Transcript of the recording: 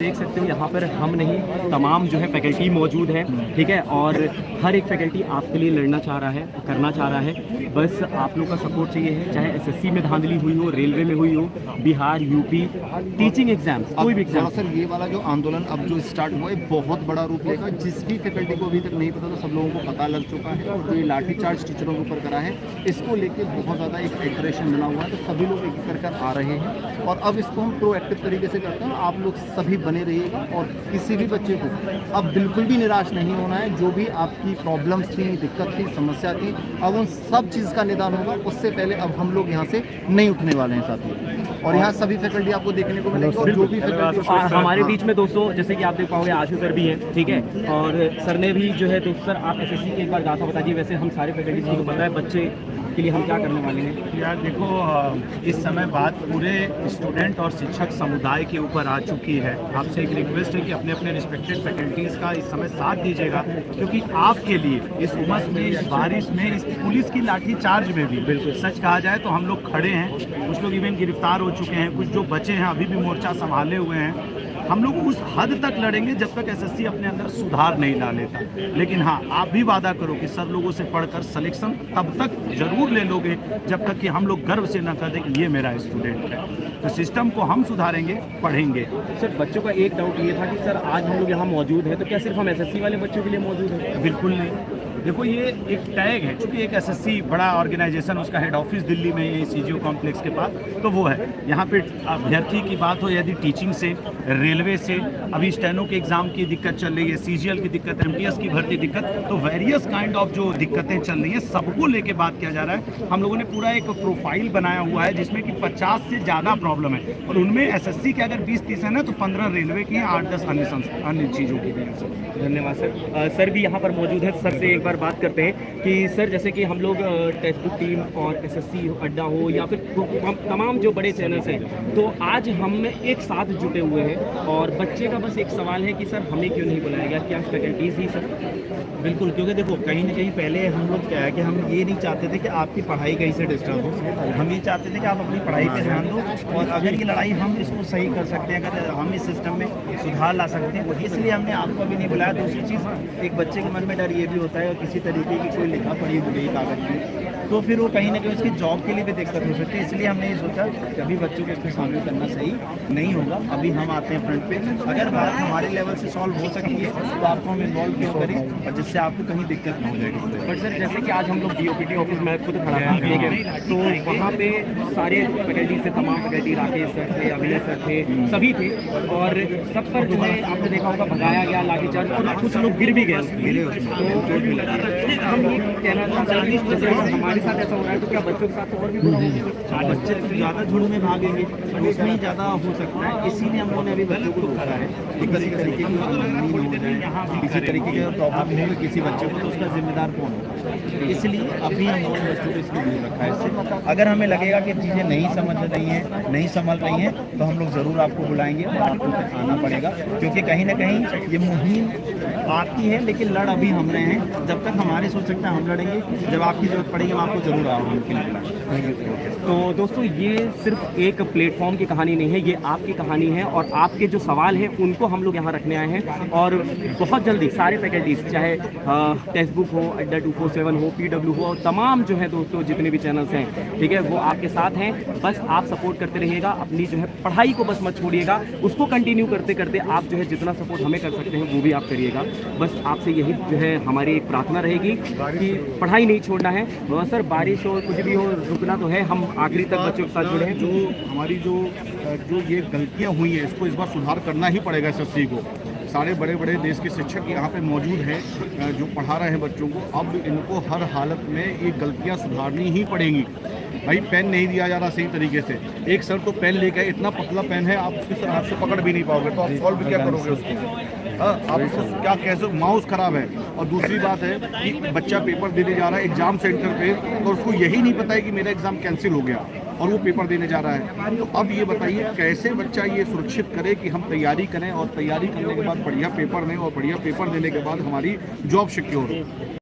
देख सकते हो यहाँ पर हम नहीं तमाम जो है फैकल्टी मौजूद है, ठीक है। और हर एक फैकल्टी आपके लिए लड़ना चाह रहा है, करना चाह रहा है। बस आप लोग का सपोर्ट चाहिए है, चाहे एसएससी में धांधली हुई हो, रेलवे में हुई हो, बिहार, यूपी, टीचिंग एग्जाम्स, कोई भी एग्जाम। सर ये वाला जो आंदोलन अब जो स्टार्ट हुआ है बहुत बड़ा रूप लेगा। जिस भी फैकल्टी को अभी तक नहीं पता तो सब लोगों को पता लग चुका है। और जो ये लाठीचार्ज टीचरों के ऊपर करा है, इसको लेके बहुत ज़्यादा एक एग्रेशन बना हुआ है। तो सभी लोग एक कर आ रहे हैं और अब इसको हम प्रोएक्टिव तरीके से करते हैं। आप लोग सभी बने रहिएगा और किसी भी बच्चे को अब बिल्कुल भी निराश नहीं होना है। जो भी आपकी प्रॉब्लम्स थी, दिक्कत थी, समस्या थी, अब उन सब चीज़ का निदान होगा। उससे पहले अब हम लोग यहाँ से नहीं उठने वाले हैं साथियों। और यहाँ सभी फैकल्टी आपको देखने को मिलेगी। और जो भी फैकल्टी हमारे बीच में दोस्तों, जैसे कि आप देख पाओगे आशु सर भी हैं, ठीक है। और सर ने भी जो है, दोस्तों सर आप एसएससी की एक बार गाथा बता दीजिए। वैसे हम सारे फैकल्टी को पता है बच्चे के लिए हम क्या करने वाले हैं। यार देखो, इस समय बात पूरे स्टूडेंट और शिक्षक समुदाय के ऊपर आ चुकी है। आपसे एक रिक्वेस्ट है कि अपने अपने रिस्पेक्टेड फैकल्टीज़ का इस समय साथ दीजिएगा, क्योंकि आपके लिए इस उमस में, इस बारिश में, इस पुलिस की लाठी चार्ज में भी बिल्कुल सच कहा जाए तो हम लोग खड़े हैं। कुछ लोग इवन गिरफ्तार हो चुके हैं, कुछ जो बचे हैं अभी भी मोर्चा संभाले हुए हैं। हम लोग उस हद तक लड़ेंगे जब तक एसएससी अपने अंदर सुधार नहीं ला लेता। लेकिन हाँ, आप भी वादा करो कि सब लोगों से पढ़कर सिलेक्शन तब तक जरूर ले लोगे जब तक कि हम लोग गर्व से न कर दें कि ये मेरा स्टूडेंट है। तो सिस्टम को हम सुधारेंगे, पढ़ेंगे। सर बच्चों का एक डाउट ये था कि सर आज हम लोग यहाँ मौजूद हैं तो क्या सिर्फ हम एसएससी वाले बच्चों के लिए मौजूद हैं? बिल्कुल नहीं। देखो, ये एक टैग है, चूँकि एक एसएससी बड़ा ऑर्गेनाइजेशन, उसका हेड ऑफिस दिल्ली में है, सीजीओ कॉम्प्लेक्स के पास, तो वो है। यहाँ पे अभ्यर्थी की बात हो यदि टीचिंग से, रेलवे से, अभी स्टेनो के एग्ज़ाम की दिक्कत चल रही है, सीजीएल की दिक्कत, एमटीएस की भर्ती दिक्कत, तो वेरियस काइंड ऑफ जो दिक्कतें चल रही हैं सबको लेके बात किया जा रहा है। हम लोगों ने पूरा एक प्रोफाइल बनाया हुआ है जिसमें कि 50 से ज़्यादा प्रॉब्लम है और उनमें एसएससी के अगर 20-30 है ना तो 15 रेलवे की हैं, 8-10 अन्य चीज़ों की भी हैं। धन्यवाद सर। सर भी यहाँ पर मौजूद है। सर से एक बार बात करते हैं कि सर जैसे कि हम लोग टेक्स्ट बुक टीम और एसएससी अड्डा हो या फिर तमाम जो बड़े चैनल्स हैं, तो आज हम एक साथ जुटे हुए हैं और बच्चे का बस एक सवाल है कि सर हमें क्यों नहीं बुलाया गया, क्या फैकल्टीज़ ही सर? बिल्कुल, क्योंकि देखो कहीं ना कहीं पहले हम लोग क्या है कि हम ये नहीं चाहते थे कि आपकी पढ़ाई कहीं से डिस्टर्ब हो। हम ये चाहते थे कि आप अपनी पढ़ाई पे ध्यान दो और अगर ये लड़ाई हम इसको सही कर सकते हैं, अगर हम इस सिस्टम में सुधार ला सकते हैं, तो इसलिए हमने आपको अभी नहीं बुलाया। दूसरी चीज़, एक बच्चे के मन में डर ये भी होता है और किसी तरीके की कोई लिखा पढ़ी हो गई कागज में तो फिर वो कहीं ना कहीं उसकी जॉब के लिए भी दिक्कत हो सकती है। इसलिए हमने ये सोचा कि अभी बच्चों को इसमें शामिल करना सही नहीं होगा। अभी हम आते हैं फ्रंट पे, अगर बात हमारे लेवल से सॉल्व हो सकती है तो आपको हम इन्वॉल्व क्यों करें और जिससे आपको कहीं दिक्कत ना हो जाएगी। बट सर जैसे कि आज हम लोग डीओपीटी ऑफिस में खुद खड़ा था, ठीक है, तो वहाँ पे सारे फैकल्टी से, तमाम फैकल्टी, राकेश सर थे, अभिनय सर थे, सभी थे और सब पर जो है आपने देखा होगा भगाया गया, लाठीचार्ज, और कुछ लोग गिर भी गए। तो हम ये कहना चाहते हैं कि जैसे हमारे साथ ऐसा हो रहा है तो क्या बच्चों के साथ और भी बुरा होगा? बच्चे ज़्यादा झुंड में भागेंगे तो उसमें ही ज़्यादा हो सकता है। इसीलिए हम लोगों ने अभी बच्चों को करा है कि किसी तरीके की अनबनी न हो जाए, किसी तरीके का प्रॉब्लम हो किसी बच्चे को तो उसका जिम्मेदार कौन हो। इसलिए अभी हम लोगों ने बच्चों को इसको दूर रखा है इससे। अगर हमें लगेगा कि चीज़ें नहीं समझ रही हैं, नहीं संभल रही हैं, तो हम लोग ज़रूर आपको बुलाएंगे और आपको आना पड़ेगा, क्योंकि कहीं ना कहीं ये मुहिम आपकी है लेकिन लड़ अभी हम रहे हैं। जब तक हमारे सोच सकते हैं हम लड़ेंगे, जब आपकी जरूरत पड़ेगी हम आपको जरूर आओगे। तो दोस्तों ये सिर्फ एक प्लेटफॉर्म की कहानी नहीं है, ये आपकी कहानी है और आपके जो सवाल हैं उनको हम लोग यहाँ रखने आए हैं। और बहुत जल्दी सारे फैकल्टीज, चाहे टेक्स्ट बुक हो, अड्डा 247 हो, पीडब्ल्यू हो, तमाम जो है दोस्तों जितने भी चैनल्स हैं, ठीक है, वो आपके साथ हैं। बस आप सपोर्ट करते रहिएगा, अपनी जो है पढ़ाई को बस मत छोड़िएगा, उसको कंटिन्यू करते करते आप जो है जितना सपोर्ट हमें कर सकते हैं वो भी आप करिएगा। बस आपसे यही जो है हमारी एक प्रार्थना रहेगी कि पढ़ाई नहीं छोड़ना है। सर बारिश हो, कुछ भी हो, रुकना तो है, हम आखिरी तक बच्चों के साथ जुड़े हैं। जो हमारी जो ये गलतियाँ हुई है इसको इस बार सुधार करना ही पड़ेगा एसएससी को। सारे बड़े बड़े देश के शिक्षक यहाँ पे मौजूद हैं जो पढ़ा रहे हैं बच्चों को। अब इनको हर हालत में ये गलतियाँ सुधारनी ही पड़ेंगी। भाई पेन नहीं दिया जा रहा सही तरीके से, एक सर तो पेन लेके इतना पतला पेन है आप उसके हाथ से पकड़ भी नहीं पाओगे, तो आप सॉल्व क्या करोगे उसको? आप उसको क्या कैसे, माउस खराब है। और दूसरी बात है कि बच्चा पेपर देने जा रहा है एग्जाम सेंटर पे और उसको यही नहीं पता है कि मेरा एग्जाम कैंसिल हो गया और वो पेपर देने जा रहा है। तो अब ये बताइए कैसे बच्चा ये सुरक्षित करे कि हम तैयारी करें और तैयारी करने के बाद बढ़िया पेपर दें और बढ़िया पेपर देने के बाद हमारी जॉब सिक्योर हो।